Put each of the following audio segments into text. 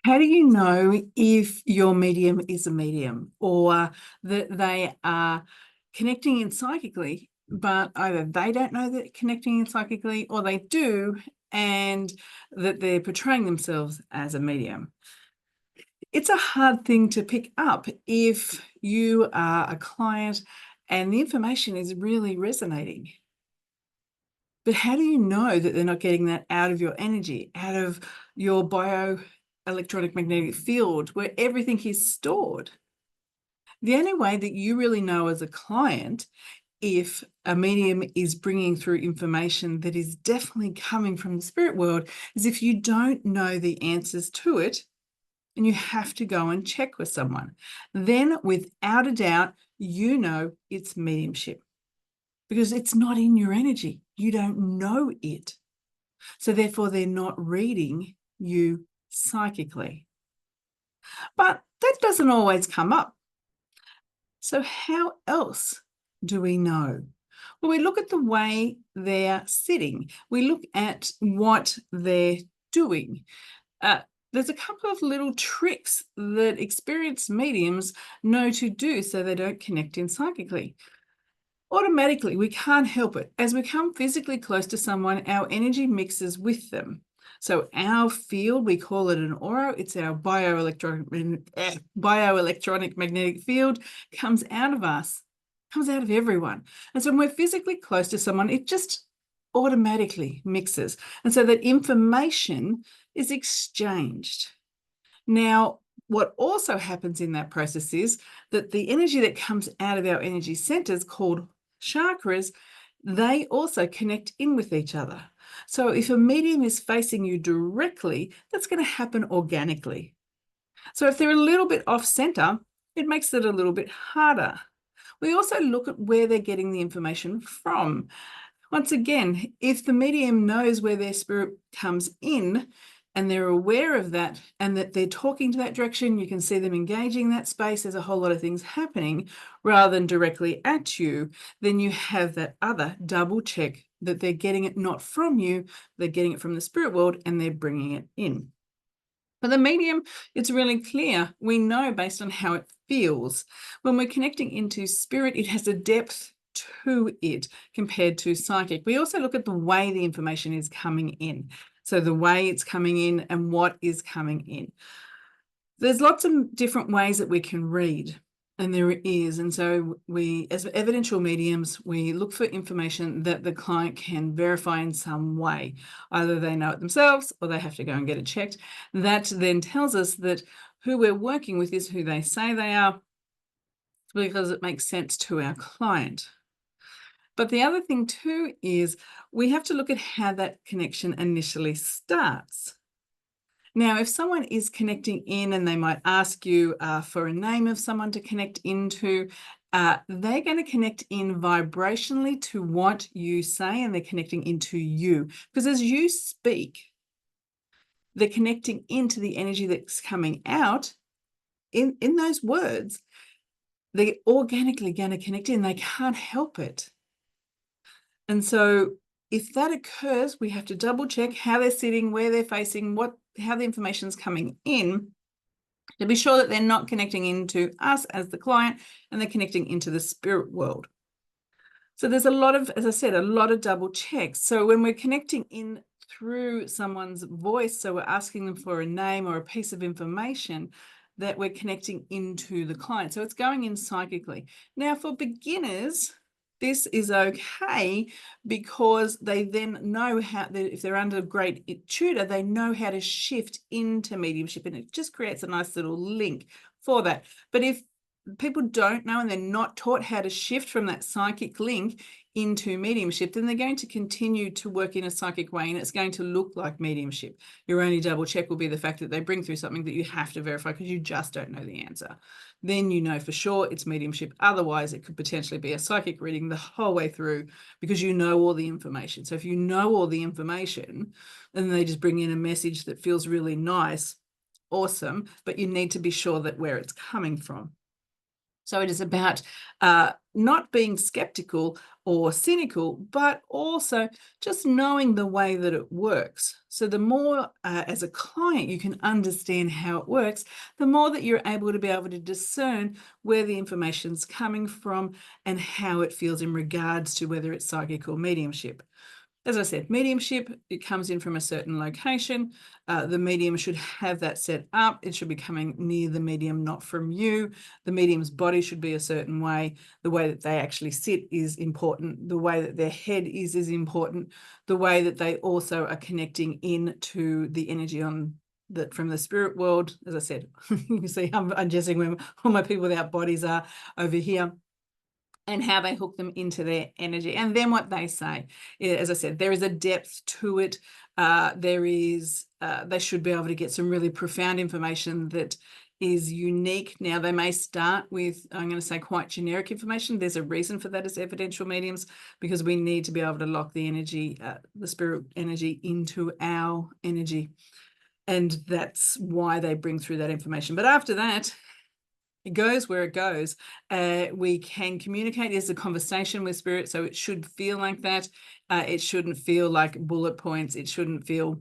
How do you know if your medium is a medium or that they are connecting in psychically, but either they don't know that connecting in psychically or they do and that they're portraying themselves as a medium? It's a hard thing to pick up if you are a client and the information is really resonating. But how do you know that they're not getting that out of your energy, out of your bioelectronic magnetic field where everything is stored? The only way that you really know as a client if a medium is bringing through information that is definitely coming from the spirit world is if you don't know the answers to it and you have to go and check with someone. Then, without a doubt, you know it's mediumship because it's not in your energy. You don't know it. So therefore, they're not reading you psychically. But that doesn't always come up. So how else do we know? Well, we look at the way they're sitting. We look at what they're doing. There's a couple of little tricks that experienced mediums know to do so they don't connect in psychically. Automatically, we can't help it. As we come physically close to someone, our energy mixes with them. So our field, we call it an aura. It's our bioelectronic magnetic field, comes out of us, comes out of everyone. And so when we're physically close to someone, it just automatically mixes. And so that information is exchanged. Now, what also happens in that process is that the energy that comes out of our energy centers called chakras, they also connect in with each other. So if a medium is facing you directly, that's going to happen organically. So if they're a little bit off center, it makes it a little bit harder. We also look at where they're getting the information from. Once again, if the medium knows where their spirit comes in and they're aware of that and that they're talking to that direction, you can see them engaging that space, there's a whole lot of things happening rather than directly at you, then you have that other double check that they're getting it not from you, they're getting it from the spirit world and they're bringing it in. For the medium, it's really clear. We know based on how it feels. When we're connecting into spirit, it has a depth to it compared to psychic. We also look at the way the information is coming in. So the way it's coming in and what is coming in. There's lots of different ways that we can read, and there is. And so we, as evidential mediums, we look for information that the client can verify in some way. Either they know it themselves or they have to go and get it checked. That then tells us that who we're working with is who they say they are, because it makes sense to our client. But the other thing too is we have to look at how that connection initially starts. Now, if someone is connecting in and they might ask you for a name of someone to connect into, they're going to connect in vibrationally to what you say and they're connecting into you. Because as you speak, they're connecting into the energy that's coming out in those words. They're organically going to connect in. They can't help it. And so if that occurs, we have to double check how they're sitting, where they're facing, how the information is coming in to be sure that they're not connecting into us as the client and they're connecting into the spirit world. So there's a lot of, as I said, a lot of double checks. So when we're connecting in through someone's voice, so we're asking them for a name or a piece of information, that we're connecting into the client. So it's going in psychically. Now for beginners, this is okay because they then know how, if they're under a great tutor, they know how to shift into mediumship, and it just creates a nice little link for that. But if people don't know and they're not taught how to shift from that psychic link into mediumship, then they're going to continue to work in a psychic way and it's going to look like mediumship. Your only double check will be the fact that they bring through something that you have to verify because you just don't know the answer. Then you know for sure it's mediumship. Otherwise, it could potentially be a psychic reading the whole way through because you know all the information. So if you know all the information and they just bring in a message that feels really nice, awesome, but you need to be sure that where it's coming from. So it is about not being skeptical or cynical, but also just knowing the way that it works. So the more as a client you can understand how it works, the more that you're able to discern where the information's coming from and how it feels in regards to whether it's psychic or mediumship. As I said, mediumship, it comes in from a certain location. The medium should have that set up. It should be coming near the medium, not from you. The medium's body should be a certain way. The way that they actually sit is important. The way that their head is important. The way that they also are connecting in to the energy on that from the spirit world. As I said, you can see I'm guessing where all my people without bodies are over here, and how they hook them into their energy. And then what they say, as I said, there is a depth to it. They should be able to get some really profound information that is unique. Now, they may start with, I'm going to say, quite generic information. There's a reason for that as evidential mediums, because we need to be able to lock the energy, the spirit energy into our energy. And that's why they bring through that information. But after that, it goes where it goes. We can communicate as a conversation with spirit, so it should feel like that. It shouldn't feel like bullet points. It shouldn't feel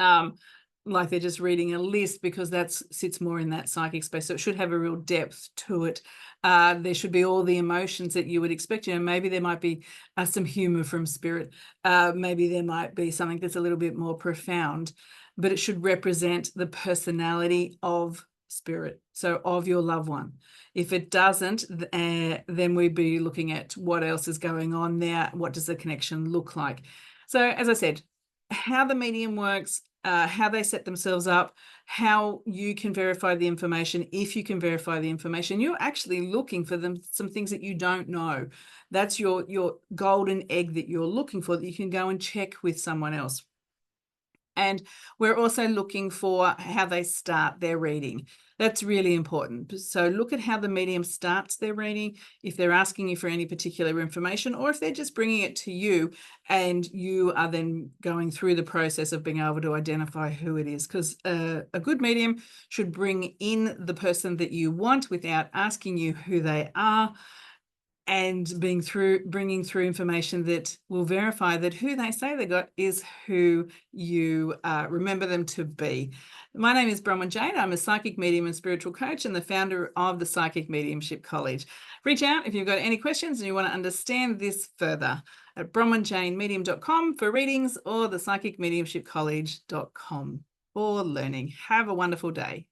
like they're just reading a list, because that sits more in that psychic space. So it should have a real depth to it. There should be all the emotions that you would expect. Maybe there might be some humor from spirit. Maybe there might be something that's a little bit more profound, but it should represent the personality of spirit, so of your loved one. If it doesn't, then we'd be looking at what else is going on there. What does the connection look like? So as I said, how the medium works, how they set themselves up, how you can verify the information. If you can verify the information, you're actually looking for some things that you don't know. That's your golden egg that you're looking for, that you can go and check with someone else. And we're also looking for how they start their reading. That's really important. So look at how the medium starts their reading, if they're asking you for any particular information, or if they're just bringing it to you and you are then going through the process of being able to identify who it is. Because a good medium should bring in the person that you want without asking you who they are, and bringing through information that will verify that who they say they got is who you remember them to be. My name is Bronwyn Jane. I'm a psychic medium and spiritual coach and the founder of the Psychic Mediumship College. Reach out if you've got any questions and you want to understand this further at bronwynjanemedium.com for readings, or the psychicmediumshipcollege.com for learning. Have a wonderful day.